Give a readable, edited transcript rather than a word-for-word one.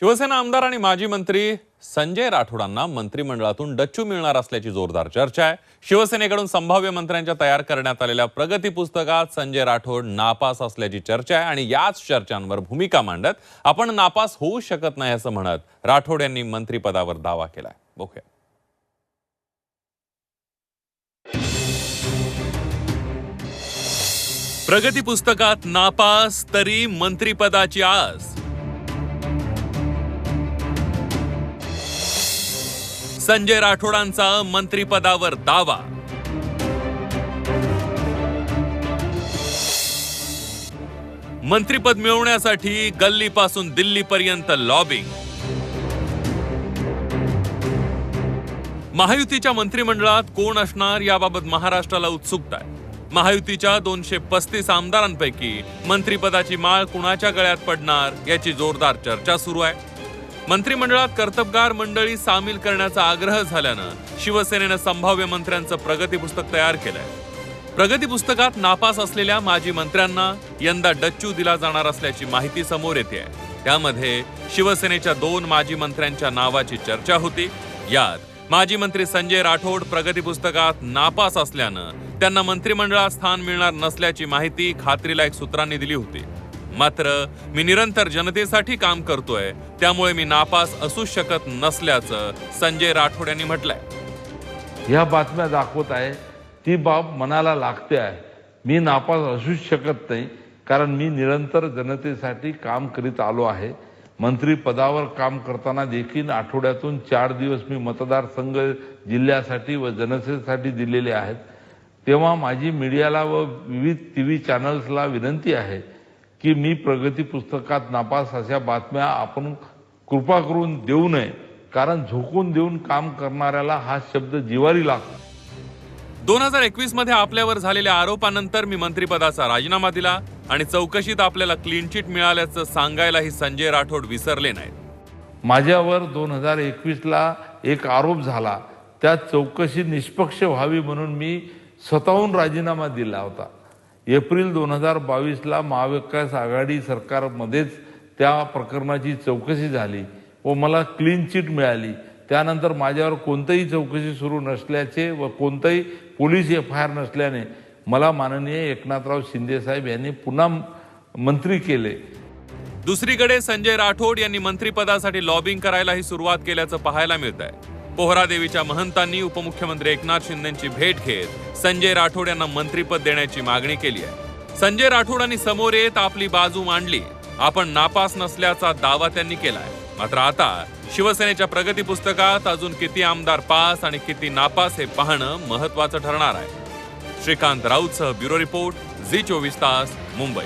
शिवसेना आमदार आणि माजी मंत्री संजय राठोडांना मंत्रिमंडळातून डच्चू मिळणार असल्याची जोरदार चर्चा आहे। शिवसेनेकडून संभाव्य मंत्र्यांच्या तयार करण्यात आलेल्या प्रगती पुस्तकात संजय राठोड नापास असल्याची चर्चा आहे आणि याच चर्चांवर भूमिका मांडत आपण नापास होऊ शकत नाही असं म्हणत राठोड यांनी मंत्रिपदावर दावा केलाय। बघूया। प्रगती पुस्तकात नापास तरी मंत्रिपदाची आस। संजय राठोडांचा मंत्रिपदावर दावा। मंत्रिपद मिळवण्यासाठी गल्लीपासून दिल्लीपर्यंत लॉबिंग। महायुतीच्या मंत्रिमंडळात कोण असणार याबाबत महाराष्ट्राला उत्सुकता आहे। महायुतीच्या 235 आमदारांपैकी मंत्रिपदाची माळ कुणाच्या गळ्यात पडणार याची जोरदार चर्चा सुरू आहे। मंत्रिमंडळात कर्तबगार मंडळी सामील करण्याचा आग्रह झाल्यानं शिवसेनेनं संभाव्य मंत्र्यांचं प्रगती पुस्तक तयार केलंय। प्रगती पुस्तकात नापास असलेल्या माजी मंत्र्यांना यंदा डच्चू दिला जाणार असल्याची माहिती समोर येते आहे। त्यामध्ये शिवसेनेच्या 2 माजी मंत्र्यांच्या नावाची चर्चा होती। यात माजी मंत्री संजय राठोड प्रगती पुस्तकात नापास असल्यानं त्यांना मंत्रिमंडळात स्थान मिळणार नसल्याची माहिती खात्रीलायक सूत्रांनी दिली होती। मात्र मी निरंतर जनतेसाठी काम करतोय, त्यामुळे मी नापास असू शकत नसल्याचं संजय राठोड यांनी म्हटलंय। या बातम्या दाखवत आहे ती बाब मनाला लागते आहे। मी नापास असूच शकत नाही, कारण मी निरंतर जनतेसाठी काम करीत आलो आहे। मंत्री पदावर काम करताना देखील आठवड्यातून 4 दिवस मी मतदारसंघ जिल्ह्यासाठी व जनतेसाठी दिलेले आहेत। तेव्हा माझी मीडियाला व विविध टीव्ही चॅनल्सला विनंती आहे की मी प्रगती पुस्तकात नापास अशा बातम्या आपण कृपा करून देऊ नये, कारण झोकून देऊन काम करणाऱ्याला हा शब्द जिवारी लागतो। 2021 मध्ये आपल्यावर झालेल्या आरोपानंतर मी मंत्रिपदाचा राजीनामा दिला आणि चौकशीत आपल्याला क्लीन चिट मिळाल्याचं सांगायलाही संजय राठोड विसरले नाहीत। माझ्यावर 2021ला एक आरोप झाला, त्या चौकशी निष्पक्ष व्हावी म्हणून मी स्वतःहून राजीनामा दिला होता। एप्रिल 2022ला महाविकास आघाडी सरकारमध्येच त्या प्रकरणाची चौकशी झाली व मला क्लीन चिट मिळाली। त्यानंतर माझ्यावर कोणतीही चौकशी सुरू नसल्याचे व कोणताही पोलीस FIR नसल्याने मला माननीय एकनाथराव शिंदे साहेब यांनी पुन्हा मंत्री केले। दुसरीकडे संजय राठोड यांनी मंत्रिपदासाठी लॉबिंग करायलाही सुरुवात केल्याचं पाहायला मिळतंय। पोहरादेवीच्या महंतांनी उपमुख्यमंत्री एकनाथ शिंदेंची भेट घेत संजय राठोड यांना मंत्रिपद देण्याची मागणी केली आहे। संजय राठोडांनी समोर येत आपली बाजू मांडली। आपण नापास नसल्याचा दावा त्यांनी केलाय। मात्र आता शिवसेनेच्या प्रगती पुस्तकात अजून किती आमदार पास आणि किती नापास हे पाहणं महत्त्वाचं ठरणार आहे। श्रीकांत राऊतसह ब्युरो रिपोर्ट, झी 24 तास, मुंबई।